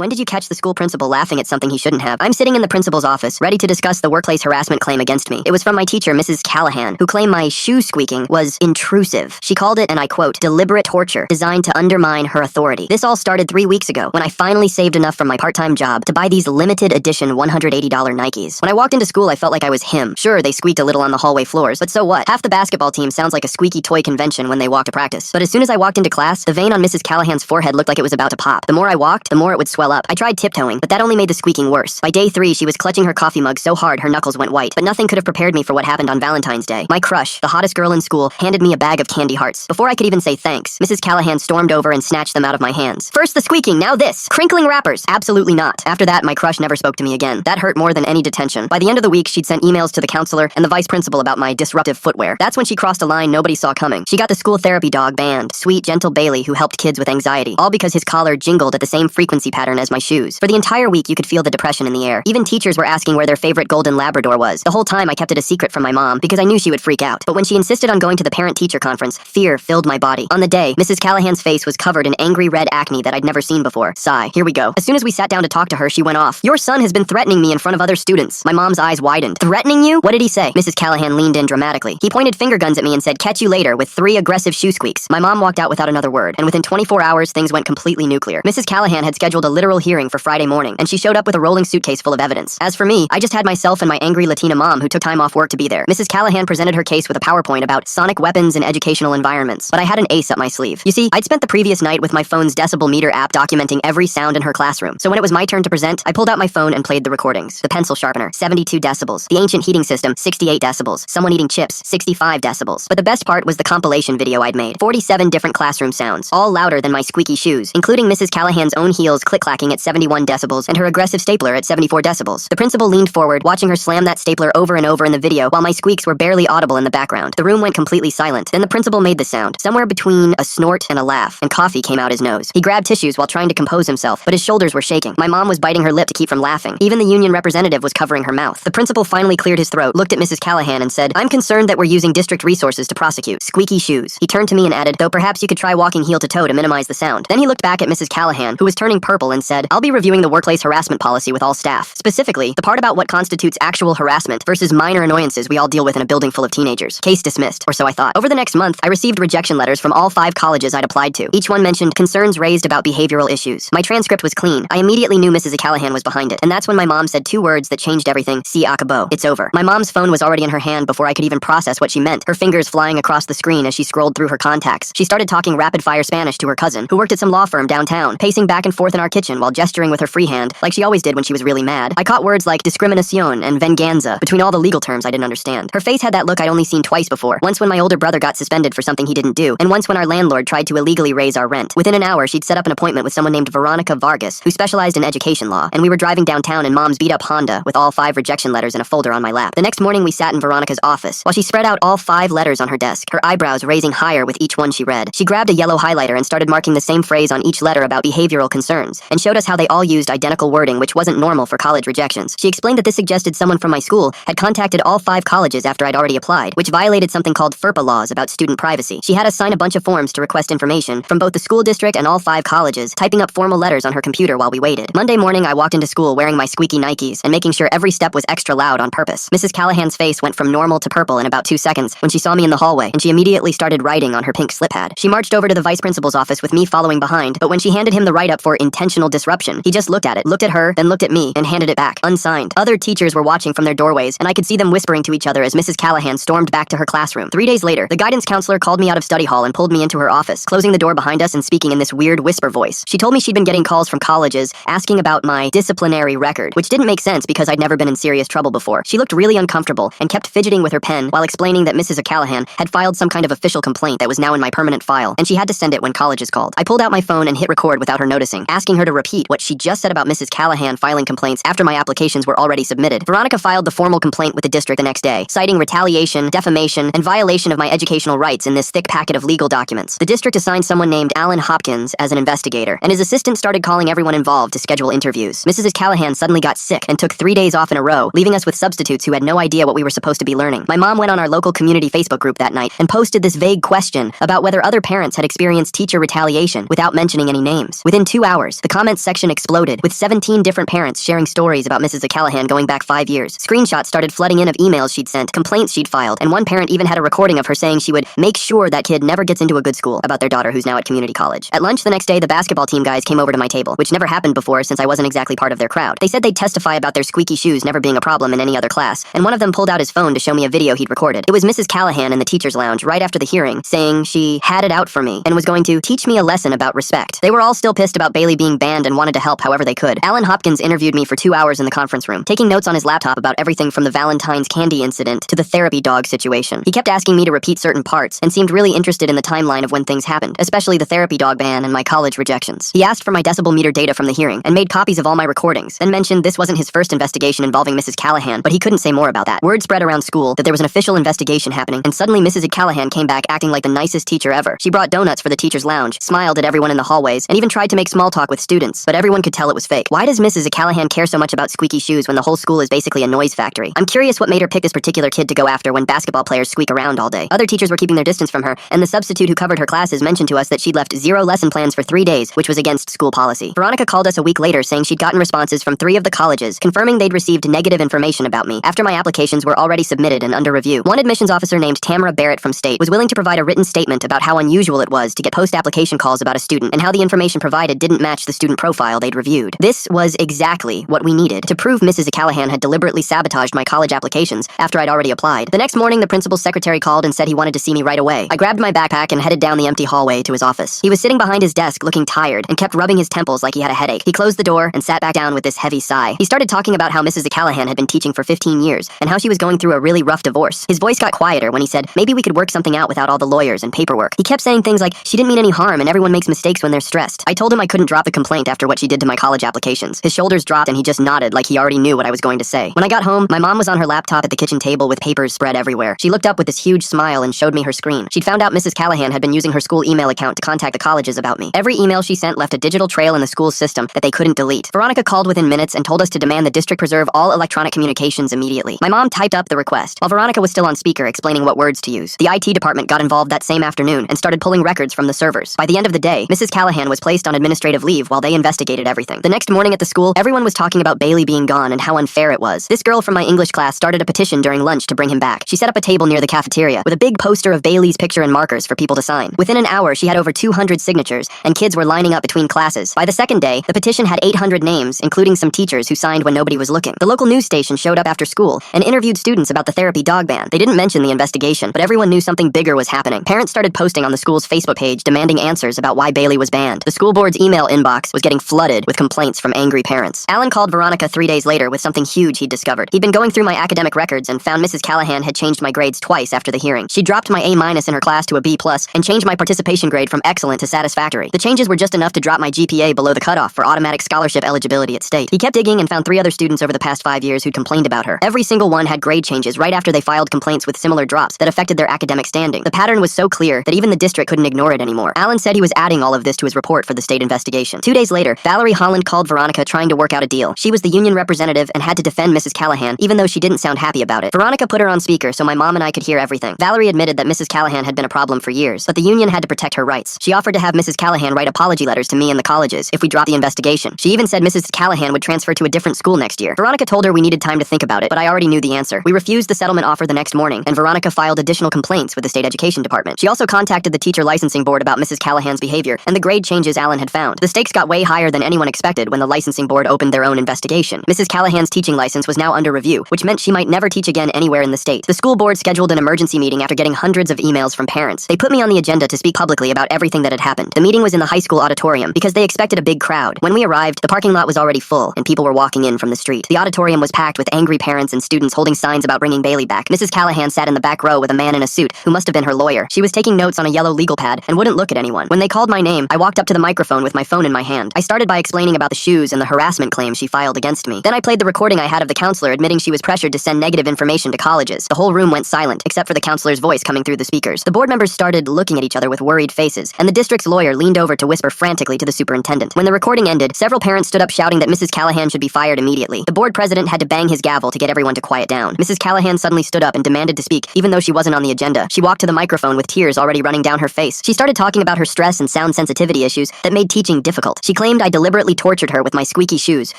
When did you catch the school principal laughing at something he shouldn't have? I'm sitting in the principal's office, ready to discuss the workplace harassment claim against me. It was from my teacher, Mrs. Callahan, who claimed my shoe squeaking was intrusive. She called it, and I quote, deliberate torture designed to undermine her authority. This all started 3 weeks ago, when I finally saved enough from my part-time job to buy these limited edition $180 Nikes. When I walked into school, I felt like I was him. Sure, they squeaked a little on the hallway floors, but so what? Half the basketball team sounds like a squeaky toy convention when they walk to practice. But as soon as I walked into class, the vein on Mrs. Callahan's forehead looked like it was about to pop. The more I walked, the more it would swell up. I tried tiptoeing, but that only made the squeaking worse. By day 3, she was clutching her coffee mug so hard her knuckles went white, but nothing could have prepared me for what happened on Valentine's Day. My crush, the hottest girl in school, handed me a bag of candy hearts. Before I could even say thanks, Mrs. Callahan stormed over and snatched them out of my hands. First the squeaking, now this. Crinkling wrappers. Absolutely not. After that, my crush never spoke to me again. That hurt more than any detention. By the end of the week, she'd sent emails to the counselor and the vice principal about my disruptive footwear. That's when she crossed a line nobody saw coming. She got the school therapy dog banned. Sweet, gentle Bailey, who helped kids with anxiety. All because his collar jingled at the same frequency pattern as my shoes. For the entire week, you could feel the depression in the air. Even teachers were asking where their favorite golden Labrador was. The whole time, I kept it a secret from my mom because I knew she would freak out. But when she insisted on going to the parent-teacher conference, fear filled my body. On the day, Mrs. Callahan's face was covered in angry red acne that I'd never seen before. Sigh. Here we go. As soon as we sat down to talk to her, she went off. Your son has been threatening me in front of other students. My mom's eyes widened. Threatening you? What did he say? Mrs. Callahan leaned in dramatically. He pointed finger guns at me and said, catch you later, with 3 aggressive shoe squeaks. My mom walked out without another word, and within 24 hours, things went completely nuclear. Mrs. Callahan had scheduled a literal hearing for Friday morning, and she showed up with a rolling suitcase full of evidence. As for me, I just had myself and my angry Latina mom who took time off work to be there. Mrs. Callahan presented her case with a PowerPoint about sonic weapons in educational environments, but I had an ace up my sleeve. You see, I'd spent the previous night with my phone's decibel meter app documenting every sound in her classroom. So when it was my turn to present, I pulled out my phone and played the recordings. The pencil sharpener, 72 decibels. The ancient heating system, 68 decibels. Someone eating chips, 65 decibels. But the best part was the compilation video I'd made. 47 different classroom sounds, all louder than my squeaky shoes, including Mrs. Callahan's own heels click-clacking at 71 decibels and her aggressive stapler at 74 decibels. The principal leaned forward, watching her slam that stapler over and over in the video while my squeaks were barely audible in the background. The room went completely silent. Then the principal made the sound, somewhere between a snort and a laugh, and coffee came out his nose. He grabbed tissues while trying to compose himself, but his shoulders were shaking. My mom was biting her lip to keep from laughing. Even the union representative was covering her mouth. The principal finally cleared his throat, looked at Mrs. Callahan and said, I'm concerned that we're using district resources to prosecute. Squeaky shoes. He turned to me and added, though perhaps you could try walking heel to toe to minimize the sound. Then he looked back at Mrs. Callahan, who was turning purple, and said, I'll be reviewing the workplace harassment policy with all staff. Specifically, the part about what constitutes actual harassment versus minor annoyances we all deal with in a building full of teenagers. Case dismissed, or so I thought. Over the next month, I received rejection letters from all 5 colleges I'd applied to. Each one mentioned concerns raised about behavioral issues. My transcript was clean. I immediately knew Mrs. Callahan was behind it, and that's when my mom said 2 words that changed everything. Si acabó. It's over. My mom's phone was already in her hand before I could even process what she meant, her fingers flying across the screen as she scrolled through her contacts. She started talking rapid-fire Spanish to her cousin, who worked at some law firm downtown, pacing back and forth in our kitchen while gesturing with her free hand, like she always did when she was really mad. I caught words like discriminación and venganza between all the legal terms I didn't understand. Her face had that look I'd only seen twice before, once when my older brother got suspended for something he didn't do, and once when our landlord tried to illegally raise our rent. Within an hour, she'd set up an appointment with someone named Veronica Vargas, who specialized in education law, and we were driving downtown in Mom's beat-up Honda with all 5 rejection letters in a folder on my lap. The next morning, we sat in Veronica's office, while she spread out all 5 letters on her desk, her eyebrows raising higher with each one she read. She grabbed a yellow highlighter and started marking the same phrase on each letter about behavioral concerns, and showed us how they all used identical wording, which wasn't normal for college rejections. She explained that this suggested someone from my school had contacted all 5 colleges after I'd already applied, which violated something called FERPA laws about student privacy. She had us sign a bunch of forms to request information from both the school district and all 5 colleges, typing up formal letters on her computer while we waited. Monday morning, I walked into school wearing my squeaky Nikes and making sure every step was extra loud on purpose. Mrs. Callahan's face went from normal to purple in about 2 seconds when she saw me in the hallway, and she immediately started writing on her pink slip pad. She marched over to the vice principal's office with me following behind, but when she handed him the write-up for intentional disruption, he just looked at it, looked at her, then looked at me, and handed it back, unsigned. Other teachers were watching from their doorways, and I could see them whispering to each other as Mrs. Callahan stormed back to her classroom. 3 days later, the guidance counselor called me out of study hall and pulled me into her office, closing the door behind us and speaking in this weird whisper voice. She told me she'd been getting calls from colleges asking about my disciplinary record, which didn't make sense because I'd never been in serious trouble before. She looked really uncomfortable and kept fidgeting with her pen while explaining that Mrs. Callahan had filed some kind of official complaint that was now in my permanent file, and she had to send it when colleges called. I pulled out my phone and hit record without her noticing, asking her to repeat what she just said about Mrs. Callahan filing complaints after my applications were already submitted. Veronica filed the formal complaint with the district the next day, citing retaliation, defamation, and violation of my educational rights in this thick packet of legal documents. The district assigned someone named Alan Hopkins as an investigator, and his assistant started calling everyone involved to schedule interviews. Mrs. Callahan suddenly got sick and took 3 days off in a row, leaving us with substitutes who had no idea what we were supposed to be learning. My mom went on our local community Facebook group that night and posted this vague question about whether other parents had experienced teacher retaliation without mentioning any names. Within 2 hours, the comment comments section exploded, with 17 different parents sharing stories about Mrs. Callahan going back 5 years. Screenshots started flooding in of emails she'd sent, complaints she'd filed, and one parent even had a recording of her saying she would make sure that kid never gets into a good school about their daughter who's now at community college. At lunch the next day, the basketball team guys came over to my table, which never happened before since I wasn't exactly part of their crowd. They said they'd testify about their squeaky shoes never being a problem in any other class, and one of them pulled out his phone to show me a video he'd recorded. It was Mrs. Callahan in the teacher's lounge right after the hearing, saying she had it out for me and was going to teach me a lesson about respect. They were all still pissed about Bailey being banned and wanted to help however they could. Alan Hopkins interviewed me for 2 hours in the conference room, taking notes on his laptop about everything from the Valentine's candy incident to the therapy dog situation. He kept asking me to repeat certain parts and seemed really interested in the timeline of when things happened, especially the therapy dog ban and my college rejections. He asked for my decibel meter data from the hearing and made copies of all my recordings, then mentioned this wasn't his first investigation involving Mrs. Callahan, but he couldn't say more about that. Word spread around school that there was an official investigation happening, and suddenly Mrs. Callahan came back acting like the nicest teacher ever. She brought donuts for the teacher's lounge, smiled at everyone in the hallways, and even tried to make small talk with students, but everyone could tell it was fake. Why does Mrs. Callahan care so much about squeaky shoes when the whole school is basically a noise factory? I'm curious what made her pick this particular kid to go after when basketball players squeak around all day. Other teachers were keeping their distance from her, and the substitute who covered her classes mentioned to us that she'd left 0 lesson plans for 3 days, which was against school policy. Veronica called us a week later saying she'd gotten responses from 3 of the colleges, confirming they'd received negative information about me after my applications were already submitted and under review. One admissions officer named Tamara Barrett from State was willing to provide a written statement about how unusual it was to get post-application calls about a student and how the information provided didn't match the student profile they'd reviewed. This was exactly what we needed to prove Mrs. Callahan had deliberately sabotaged my college applications after I'd already applied. The next morning, the principal's secretary called and said he wanted to see me right away. I grabbed my backpack and headed down the empty hallway to his office. He was sitting behind his desk looking tired and kept rubbing his temples like he had a headache. He closed the door and sat back down with this heavy sigh. He started talking about how Mrs. Callahan had been teaching for 15 years and how she was going through a really rough divorce. His voice got quieter when he said, maybe we could work something out without all the lawyers and paperwork. He kept saying things like, she didn't mean any harm and everyone makes mistakes when they're stressed. I told him I couldn't drop the complaint after what she did to my college applications. His shoulders dropped and he just nodded like he already knew what I was going to say. When I got home, my mom was on her laptop at the kitchen table with papers spread everywhere. She looked up with this huge smile and showed me her screen. She'd found out Mrs. Callahan had been using her school email account to contact the colleges about me. Every email she sent left a digital trail in the school's system that they couldn't delete. Veronica called within minutes and told us to demand the district preserve all electronic communications immediately. My mom typed up the request, while Veronica was still on speaker explaining what words to use. The IT department got involved that same afternoon and started pulling records from the servers. By the end of the day, Mrs. Callahan was placed on administrative leave while they investigated everything. The next morning at the school, everyone was talking about Bailey being gone and how unfair it was. This girl from my English class started a petition during lunch to bring him back. She set up a table near the cafeteria with a big poster of Bailey's picture and markers for people to sign. Within an hour, she had over 200 signatures, and kids were lining up between classes. By the second day, the petition had 800 names, including some teachers who signed when nobody was looking. The local news station showed up after school and interviewed students about the therapy dog ban. They didn't mention the investigation, but everyone knew something bigger was happening. Parents started posting on the school's Facebook page demanding answers about why Bailey was banned. The school board's email inbox was getting flooded with complaints from angry parents. Alan called Veronica 3 days later with something huge he'd discovered. He'd been going through my academic records and found Mrs. Callahan had changed my grades twice after the hearing. She dropped my A- in her class to a B+ and changed my participation grade from excellent to satisfactory. The changes were just enough to drop my GPA below the cutoff for automatic scholarship eligibility at State. He kept digging and found 3 other students over the past 5 years who'd complained about her. Every single one had grade changes right after they filed complaints with similar drops that affected their academic standing. The pattern was so clear that even the district couldn't ignore it anymore. Alan said he was adding all of this to his report for the state investigation. 2 days later, Valerie Holland called Veronica trying to work out a deal. She was the union representative and had to defend Mrs. Callahan, even though she didn't sound happy about it. Veronica put her on speaker so my mom and I could hear everything. Valerie admitted that Mrs. Callahan had been a problem for years, but the union had to protect her rights. She offered to have Mrs. Callahan write apology letters to me and the colleges if we dropped the investigation. She even said Mrs. Callahan would transfer to a different school next year. Veronica told her we needed time to think about it, but I already knew the answer. We refused the settlement offer the next morning, and Veronica filed additional complaints with the state education department. She also contacted the teacher licensing board about Mrs. Callahan's behavior and the grade changes Alan had found. The stakes got way higher than anyone expected when the licensing board opened their own investigation. Mrs. Callahan's teaching license was now under review, which meant she might never teach again anywhere in the state. The school board scheduled an emergency meeting after getting hundreds of emails from parents. They put me on the agenda to speak publicly about everything that had happened. The meeting was in the high school auditorium because they expected a big crowd. When we arrived, the parking lot was already full and people were walking in from the street. The auditorium was packed with angry parents and students holding signs about bringing Bailey back. Mrs. Callahan sat in the back row with a man in a suit who must have been her lawyer. She was taking notes on a yellow legal pad and wouldn't look at anyone. When they called my name, I walked up to the microphone with my phone in my hand. I started by explaining about the shoes and the harassment claim she filed against me. Then I played the recording I had of the counselor admitting she was pressured to send negative information to colleges. The whole room went silent, except for the counselor's voice coming through the speakers. The board members started looking at each other with worried faces, and the district's lawyer leaned over to whisper frantically to the superintendent. When the recording ended, several parents stood up shouting that Mrs. Callahan should be fired immediately. The board president had to bang his gavel to get everyone to quiet down. Mrs. Callahan suddenly stood up and demanded to speak, even though she wasn't on the agenda. She walked to the microphone with tears already running down her face. She started talking about her stress and sound sensitivity issues that made teaching difficult. She She claimed I deliberately tortured her with my squeaky shoes,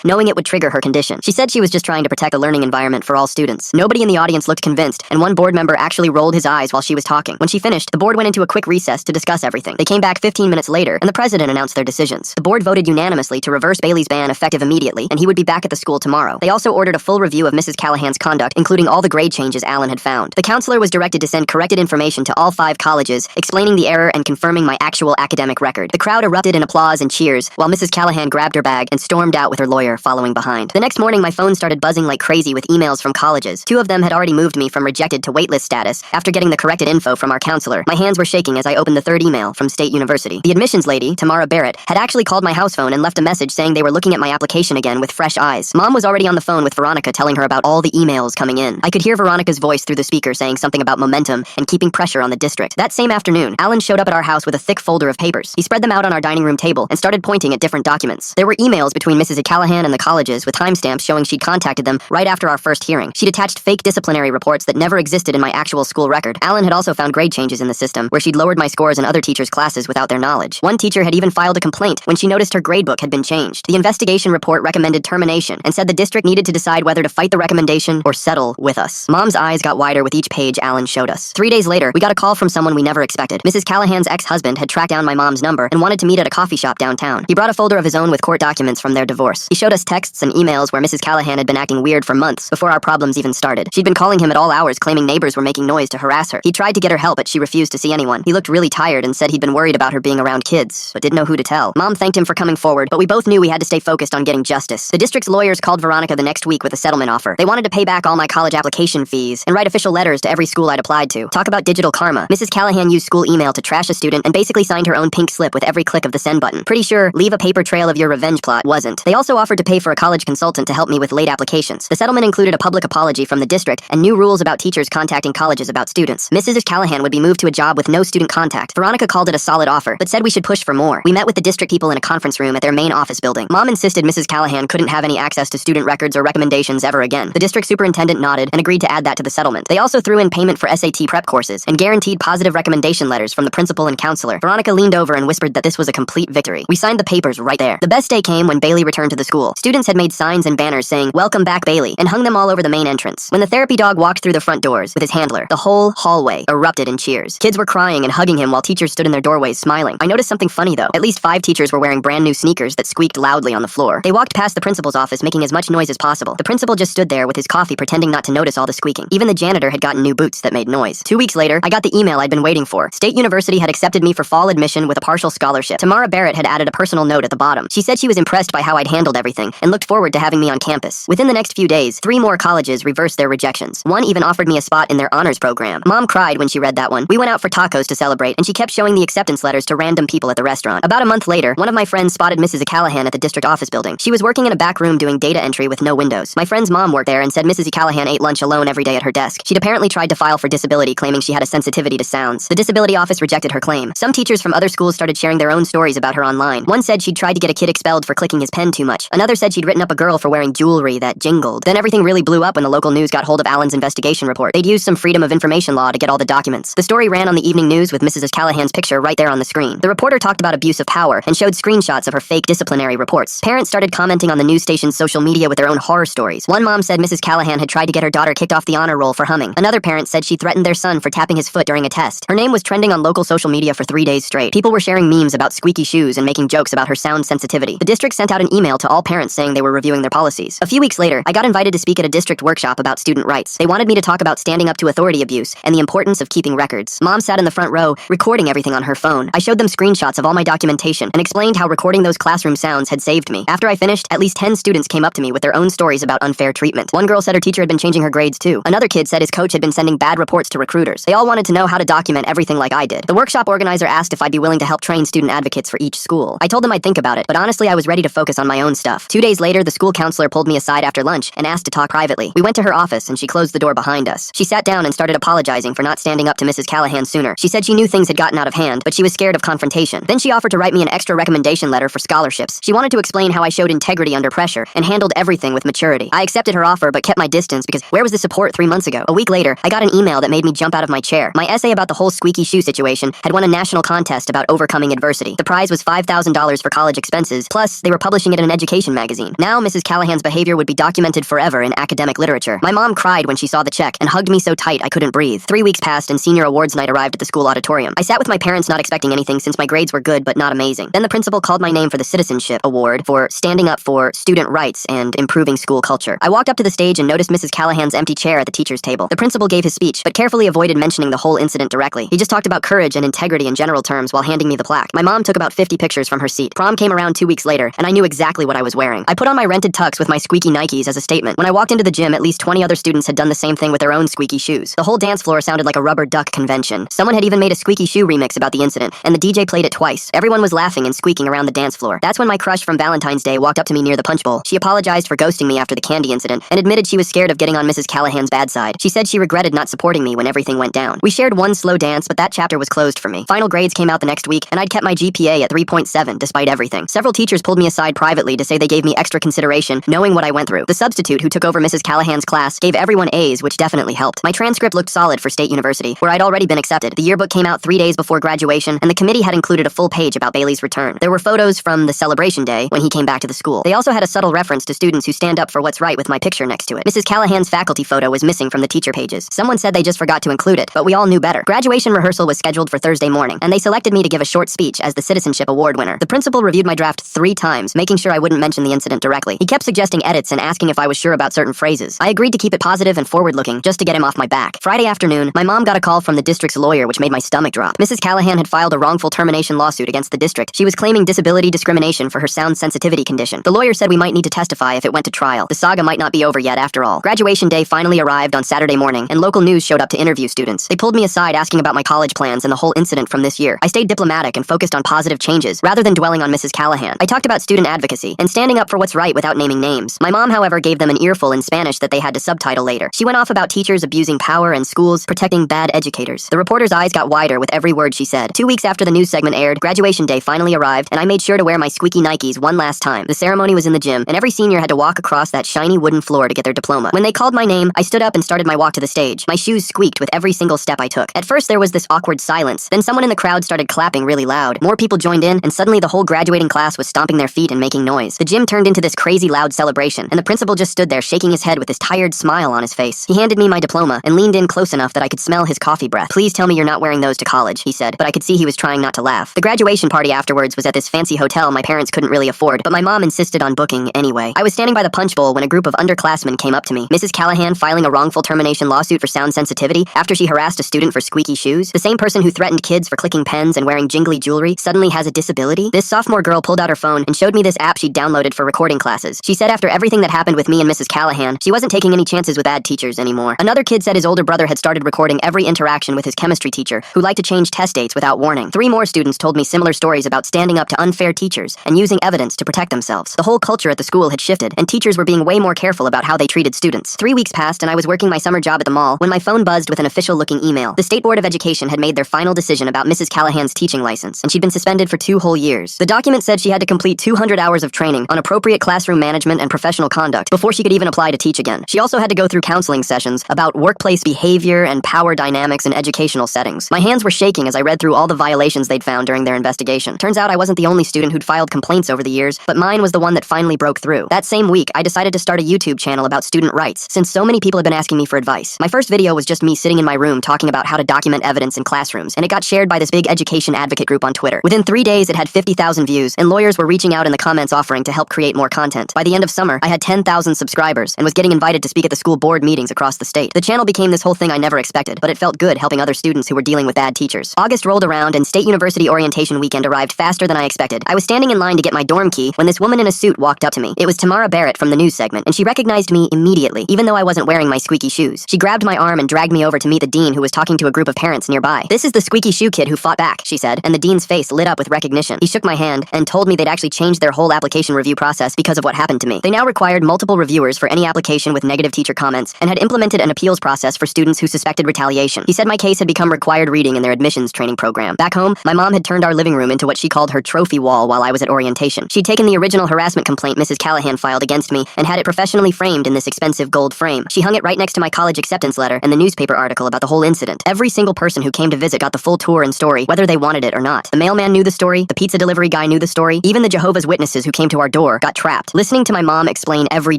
knowing it would trigger her condition. She said she was just trying to protect a learning environment for all students. Nobody in the audience looked convinced, and one board member actually rolled his eyes while she was talking. When she finished, the board went into a quick recess to discuss everything. They came back 15 minutes later, and the president announced their decisions. The board voted unanimously to reverse Bailey's ban effective immediately, and he would be back at the school tomorrow. They also ordered a full review of Mrs. Callahan's conduct, including all the grade changes Alan had found. The counselor was directed to send corrected information to all 5 colleges, explaining the error and confirming my actual academic record. The crowd erupted in applause and cheers, while Mrs. Callahan grabbed her bag and stormed out with her lawyer following behind. The next morning, my phone started buzzing like crazy with emails from colleges. 2 of them had already moved me from rejected to waitlist status after getting the corrected info from our counselor. My hands were shaking as I opened the 3rd email from State University. The admissions lady, Tamara Barrett, had actually called my house phone and left a message saying they were looking at my application again with fresh eyes. Mom was already on the phone with Veronica telling her about all the emails coming in. I could hear Veronica's voice through the speaker saying something about momentum and keeping pressure on the district. That same afternoon, Alan showed up at our house with a thick folder of papers. He spread them out on our dining room table and started pointing at different documents. There were emails between Mrs. Callahan and the colleges with timestamps showing she'd contacted them right after our first hearing. She'd attached fake disciplinary reports that never existed in my actual school record. Alan had also found grade changes in the system where she'd lowered my scores in other teachers' classes without their knowledge. One teacher had even filed a complaint when she noticed her gradebook had been changed. The investigation report recommended termination and said the district needed to decide whether to fight the recommendation or settle with us. Mom's eyes got wider with each page Alan showed us. 3 days later, we got a call from someone we never expected. Mrs. Callahan's ex-husband had tracked down my mom's number and wanted to meet at a coffee shop downtown. He brought a folder of his own with court documents from their divorce. He showed us texts and emails where Mrs. Callahan had been acting weird for months before our problems even started. She'd been calling him at all hours claiming neighbors were making noise to harass her. He tried to get her help, but she refused to see anyone. He looked really tired and said he'd been worried about her being around kids, but didn't know who to tell. Mom thanked him for coming forward, but we both knew we had to stay focused on getting justice. The district's lawyers called Veronica the next week with a settlement offer. They wanted to pay back all my college application fees and write official letters to every school I'd applied to. Talk about digital karma. Mrs. Callahan used school email to trash a student and basically signed her own pink slip with every click of the send button. Pretty sure leave a paper trail of your revenge plot wasn't. They also offered to pay for a college consultant to help me with late applications. The settlement included a public apology from the district and new rules about teachers contacting colleges about students. Mrs. Callahan would be moved to a job with no student contact. Veronica called it a solid offer, but said we should push for more. We met with the district people in a conference room at their main office building. Mom insisted Mrs. Callahan couldn't have any access to student records or recommendations ever again. The district superintendent nodded and agreed to add that to the settlement. They also threw in payment for SAT prep courses and guaranteed positive recommendation letters from the principal and counselor. Veronica leaned over and whispered that this was a complete victory. We signed the papers right there. The best day came when Bailey returned to the school. Students had made signs and banners saying, "Welcome back, Bailey," and hung them all over the main entrance. When the therapy dog walked through the front doors with his handler, the whole hallway erupted in cheers. Kids were crying and hugging him while teachers stood in their doorways smiling. I noticed something funny though. At least 5 teachers were wearing brand new sneakers that squeaked loudly on the floor. They walked past the principal's office making as much noise as possible. The principal just stood there with his coffee pretending not to notice all the squeaking. Even the janitor had gotten new boots that made noise. 2 weeks later, I got the email I'd been waiting for. State University had accepted me for fall admission with a partial scholarship. Tamara Barrett had added a personal note at the bottom. She said she was impressed by how I'd handled everything and looked forward to having me on campus. Within the next few days, 3 more colleges reversed their rejections. One even offered me a spot in their honors program. Mom cried when she read that one. We went out for tacos to celebrate, and she kept showing the acceptance letters to random people at the restaurant. About a month later, one of my friends spotted Mrs. Callahan at the district office building. She was working in a back room doing data entry with no windows. My friend's mom worked there and said Mrs. Callahan ate lunch alone every day at her desk. She'd apparently tried to file for disability, claiming she had a sensitivity to sounds. The disability office rejected her claim. Some teachers from other schools started sharing their own stories about her online. One said she'd tried to get a kid expelled for clicking his pen too much. Another said she'd written up a girl for wearing jewelry that jingled. Then everything really blew up when the local news got hold of Alan's investigation report. They'd used some Freedom of Information law to get all the documents. The story ran on the evening news with Mrs. Callahan's picture right there on the screen. The reporter talked about abuse of power and showed screenshots of her fake disciplinary reports. Parents started commenting on the news station's social media with their own horror stories. One mom said Mrs. Callahan had tried to get her daughter kicked off the honor roll for humming. Another parent said she threatened their son for tapping his foot during a test. Her name was trending on local social media for 3 days straight. People were sharing memes about squeaky shoes and making jokes about her sound sensitivity. The district sent out an email to all parents saying they were reviewing their policies. A few weeks later, I got invited to speak at a district workshop about student rights. They wanted me to talk about standing up to authority abuse and the importance of keeping records. Mom sat in the front row, recording everything on her phone. I showed them screenshots of all my documentation and explained how recording those classroom sounds had saved me. After I finished, at least 10 students came up to me with their own stories about unfair treatment. One girl said her teacher had been changing her grades too. Another kid said his coach had been sending bad reports to recruiters. They all wanted to know how to document everything like I did. The workshop organizer asked if I'd be willing to help train student advocates for each school. I told them I'd think about it, but honestly I was ready to focus on my own stuff. 2 days later, the school counselor pulled me aside after lunch and asked to talk privately. We went to her office and she closed the door behind us. She sat down and started apologizing for not standing up to Mrs. Callahan sooner. She said she knew things had gotten out of hand, but she was scared of confrontation. Then she offered to write me an extra recommendation letter for scholarships. She wanted to explain how I showed integrity under pressure and handled everything with maturity. I accepted her offer but kept my distance because where was the support 3 months ago? A week later, I got an email that made me jump out of my chair. My essay about the whole squeaky shoe situation had won a national contest about overcoming adversity. The prize was $5,000 $1,000 for college expenses, plus they were publishing it in an education magazine. Now Mrs. Callahan's behavior would be documented forever in academic literature. My mom cried when she saw the check and hugged me so tight I couldn't breathe. 3 weeks passed and senior awards night arrived at the school auditorium. I sat with my parents not expecting anything since my grades were good but not amazing. Then the principal called my name for the citizenship award for standing up for student rights and improving school culture. I walked up to the stage and noticed Mrs. Callahan's empty chair at the teacher's table. The principal gave his speech, but carefully avoided mentioning the whole incident directly. He just talked about courage and integrity in general terms while handing me the plaque. My mom took about 50 pictures from her seat. Prom came around 2 weeks later, and I knew exactly what I was wearing. I put on my rented tux with my squeaky Nikes as a statement. When I walked into the gym, at least 20 other students had done the same thing with their own squeaky shoes. The whole dance floor sounded like a rubber duck convention. Someone had even made a squeaky shoe remix about the incident, and the DJ played it twice. Everyone was laughing and squeaking around the dance floor. That's when my crush from Valentine's Day walked up to me near the punch bowl. She apologized for ghosting me after the candy incident, and admitted she was scared of getting on Mrs. Callahan's bad side. She said she regretted not supporting me when everything went down. We shared one slow dance, but that chapter was closed for me. Final grades came out the next week, and I'd kept my GPA at 3.7 despite everything. Several teachers pulled me aside privately to say they gave me extra consideration, knowing what I went through. The substitute who took over Mrs. Callahan's class gave everyone A's, which definitely helped. My transcript looked solid for State University, where I'd already been accepted. The yearbook came out 3 days before graduation, and the committee had included a full page about Bailey's return. There were photos from the celebration day when he came back to the school. They also had a subtle reference to students who stand up for what's right with my picture next to it. Mrs. Callahan's faculty photo was missing from the teacher pages. Someone said they just forgot to include it, but we all knew better. Graduation rehearsal was scheduled for Thursday morning, and they selected me to give a short speech as the citizenship award winner. The principal reviewed my draft 3 times, making sure I wouldn't mention the incident directly. He kept suggesting edits and asking if I was sure about certain phrases. I agreed to keep it positive and forward-looking, just to get him off my back. Friday afternoon, my mom got a call from the district's lawyer, which made my stomach drop. Mrs. Callahan had filed a wrongful termination lawsuit against the district. She was claiming disability discrimination for her sound sensitivity condition. The lawyer said we might need to testify if it went to trial. The saga might not be over yet after all. Graduation day finally arrived on Saturday morning, and local news showed up to interview students. They pulled me aside asking about my college plans and the whole incident from this year. I stayed diplomatic and focused on positive changes, rather than dwelling on Mrs. Callahan. I talked about student advocacy and standing up for what's right without naming names. My mom, however, gave them an earful in Spanish that they had to subtitle later. She went off about teachers abusing power and schools protecting bad educators. The reporter's eyes got wider with every word she said. 2 weeks after the news segment aired, graduation day finally arrived, and I made sure to wear my squeaky Nikes one last time. The ceremony was in the gym, and every senior had to walk across that shiny wooden floor to get their diploma. When they called my name, I stood up and started my walk to the stage. My shoes squeaked with every single step I took. At first, there was this awkward silence. Then someone in the crowd started clapping really loud. More people joined in, and suddenly the whole graduating class was stomping their feet and making noise. The gym turned into this crazy loud celebration, and the principal just stood there shaking his head with this tired smile on his face. He handed me my diploma and leaned in close enough that I could smell his coffee breath. "Please tell me you're not wearing those to college," he said, but I could see he was trying not to laugh. The graduation party afterwards was at this fancy hotel my parents couldn't really afford, but my mom insisted on booking anyway. I was standing by the punch bowl when a group of underclassmen came up to me. Mrs. Callahan filing a wrongful termination lawsuit for sound sensitivity after she harassed a student for squeaky shoes? The same person who threatened kids for clicking pens and wearing jingly jewelry suddenly has a disability? This sophomore girl pulled out her phone and showed me this app she'd downloaded for recording classes. She said after everything that happened with me and Mrs. Callahan, she wasn't taking any chances with bad teachers anymore. Another kid said his older brother had started recording every interaction with his chemistry teacher, who liked to change test dates without warning. 3 more students told me similar stories about standing up to unfair teachers and using evidence to protect themselves. The whole culture at the school had shifted, and teachers were being way more careful about how they treated students. 3 weeks passed, and I was working my summer job at the mall when my phone buzzed with an official-looking email. The State Board of Education had made their final decision about Mrs. Callahan's teaching license, and she'd been suspended for 2 whole years. The document said she had to complete 200 hours of training on appropriate classroom management and professional conduct before she could even apply to teach again. She also had to go through counseling sessions about workplace behavior and power dynamics in educational settings. My hands were shaking as I read through all the violations they'd found during their investigation. Turns out I wasn't the only student who'd filed complaints over the years, but mine was the one that finally broke through. That same week, I decided to start a YouTube channel about student rights, since so many people had been asking me for advice. My first video was just me sitting in my room talking about how to document evidence in classrooms, and it got shared by this big education advocate group on Twitter. Within 3 days, it had 50,000 views, and lawyers were reaching out in the comments offering to help create more content. By the end of summer, I had 10,000 subscribers and was getting invited to speak at the school board meetings across the state. The channel became this whole thing I never expected, but it felt good helping other students who were dealing with bad teachers. August rolled around and State University orientation weekend arrived faster than I expected. I was standing in line to get my dorm key when this woman in a suit walked up to me. It was Tamara Barrett from the news segment, and she recognized me immediately, even though I wasn't wearing my squeaky shoes. She grabbed my arm and dragged me over to meet the dean, who was talking to a group of parents nearby. "This is the squeaky shoe kid who fought back," she said, and the dean's face lit up with recognition. He shook my hand and told me they'd actually changed their whole application review process because of what happened to me. They now required multiple reviewers for any application with negative teacher comments and had implemented an appeals process for students who suspected retaliation. He said my case had become required reading in their admissions training program. Back home, my mom had turned our living room into what she called her trophy wall while I was at orientation. She'd taken the original harassment complaint Mrs. Callahan filed against me and had it professionally framed in this expensive gold frame. She hung it right next to my college acceptance letter and the newspaper article about the whole incident. Every single person who came to visit got the full tour and story, whether they wanted it or not. The mailman knew the story, the pizza delivery guy knew the story. Even the Jehovah's Witnesses who came to our door got trapped. Listening to my mom explain every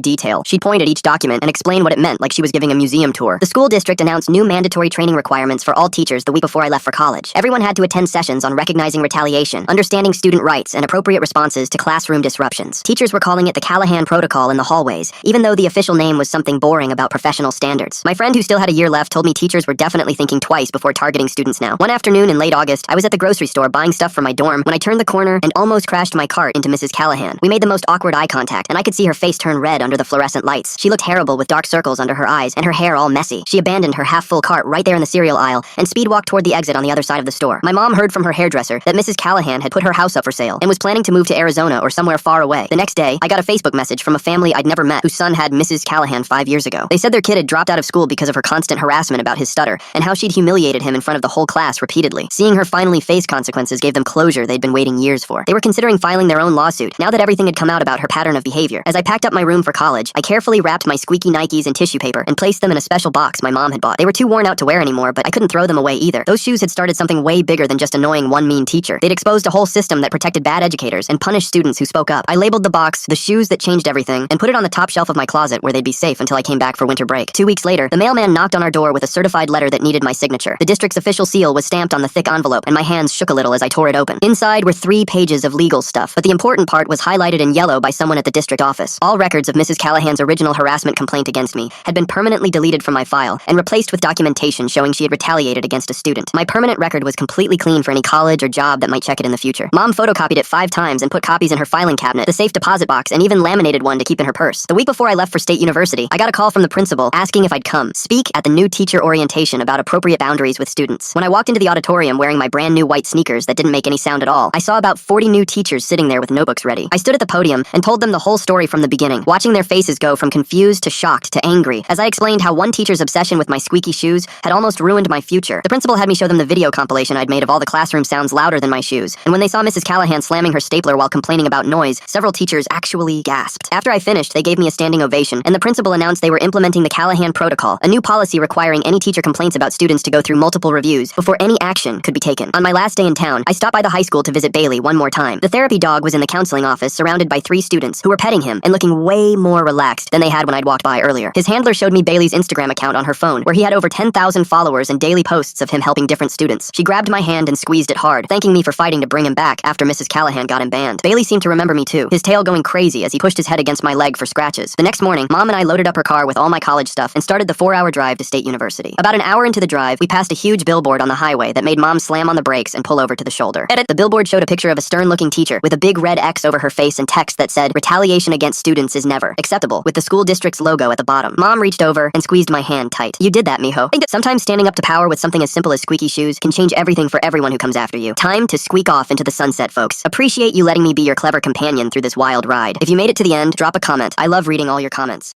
detail, she'd point at each document and explain what it meant like she was giving a museum tour. The school district announced new mandatory training requirements for all teachers the week before I left for college. Everyone had to attend sessions on recognizing retaliation, understanding student rights, and appropriate responses to classroom disruptions. Teachers were calling it the Callahan Protocol in the hallways, even though the official name was something boring about professional standards. My friend who still had a year left told me teachers were definitely thinking twice before targeting students now. One afternoon in late August, I was at the grocery store buying stuff for my dorm when I turned the corner and almost crashed my cart into Mrs. Callahan. We made the most awkward eye contact, and I could see her face turn red under the fluorescent lights. She looked terrible with dark circles under her eyes and her hair all messy. She abandoned her half-full cart right there in the cereal aisle and speed walked toward the exit on the other side of the store. My mom heard from her hairdresser that Mrs. Callahan had put her house up for sale and was planning to move to Arizona or somewhere far away. The next day, I got a Facebook message from a family I'd never met whose son had Mrs. Callahan 5 years ago. They said their kid had dropped out of school because of her constant harassment about his stutter and how she'd humiliated him in front of the whole class repeatedly. Seeing her finally face consequences gave them closure they'd been waiting years for. They were considering filing their own lawsuit now that everything had come out about her pattern of behavior. As I packed up my room for college, I carefully wrapped my squeaky Nikes in tissue paper and placed them in a special box my mom had bought. They were too worn out to wear anymore, but I couldn't throw them away either. Those shoes had started something way bigger than just annoying one mean teacher. They'd exposed a whole system that protected bad educators and punished students who spoke up. I labeled the box "The Shoes That Changed Everything" and put it on the top shelf of my closet where they'd be safe until I came back for winter break. 2 weeks later, the mailman knocked on our door with a certified letter that needed my signature. The district's official seal was stamped on the thick envelope, and my hands shook a little as I tore it open. Inside were 3 pages of legal stuff, but the important part was highlighted in yellow by someone at the district office. All records of Mrs. Callahan's original harassment complaint against me had been permanently deleted from my file and replaced with documentation showing she had retaliated against a student. My permanent record was completely clean for any college or job that might check it in the future. Mom photocopied it 5 times and put copies in her filing cabinet, the safe deposit box, and even laminated one to keep in her purse. The week before I left for State University, I got a call from the principal asking if I'd come speak at the new teacher orientation about appropriate boundaries with students. When I walked into the auditorium wearing my brand new white sneakers that didn't make any sound at all, I saw about 40 new teachers sitting there with notebooks ready. I stood at the podium and told them the whole story from the beginning, watching their faces go from confused to shocked to angry as I explained how one teacher's obsession with my squeaky shoes had almost ruined my future. The principal had me show them the video compilation I'd made of all the classroom sounds louder than my shoes, and when they saw Mrs. Callahan slamming her stapler while complaining about noise, several teachers actually gasped. After I finished, they gave me a standing ovation, and the principal announced they were implementing the Callahan Protocol, a new policy requiring any teacher complaints about students to go through multiple reviews before any action could be taken. On my last day in town, I stopped by the high school to visit Bailey one more time. The therapy dog was in the counseling office surrounded by 3 students who were petting him and looking way more relaxed than they had when I'd walked by earlier. His handler showed me Bailey's Instagram account on her phone, where he had over 10,000 followers and daily posts of him helping different students. She grabbed my hand and squeezed it hard, thanking me for fighting to bring him back after Mrs. Callahan got him banned. Bailey seemed to remember me too, his tail going crazy as he pushed his head against my leg for scratches. The next morning, Mom and I loaded up her car with all my college stuff and started the 4-hour drive to State University. About an hour into the drive, we passed a huge billboard on the highway that made Mom slam on the brakes and pull over to the shoulder. Edit. The billboard showed a picture of a stern-looking teacher with a big red X over her face and text that said, "Retaliation against students is never acceptable," with the school district's logo at the bottom. Mom reached over and squeezed my hand tight. "You did that, mijo." Sometimes standing up to power with something as simple as squeaky shoes can change everything for everyone who comes after you. Time to squeak off into the sunset, folks. Appreciate you letting me be your clever companion through this wild ride. If you made it to the end, drop a comment. I love reading all your comments.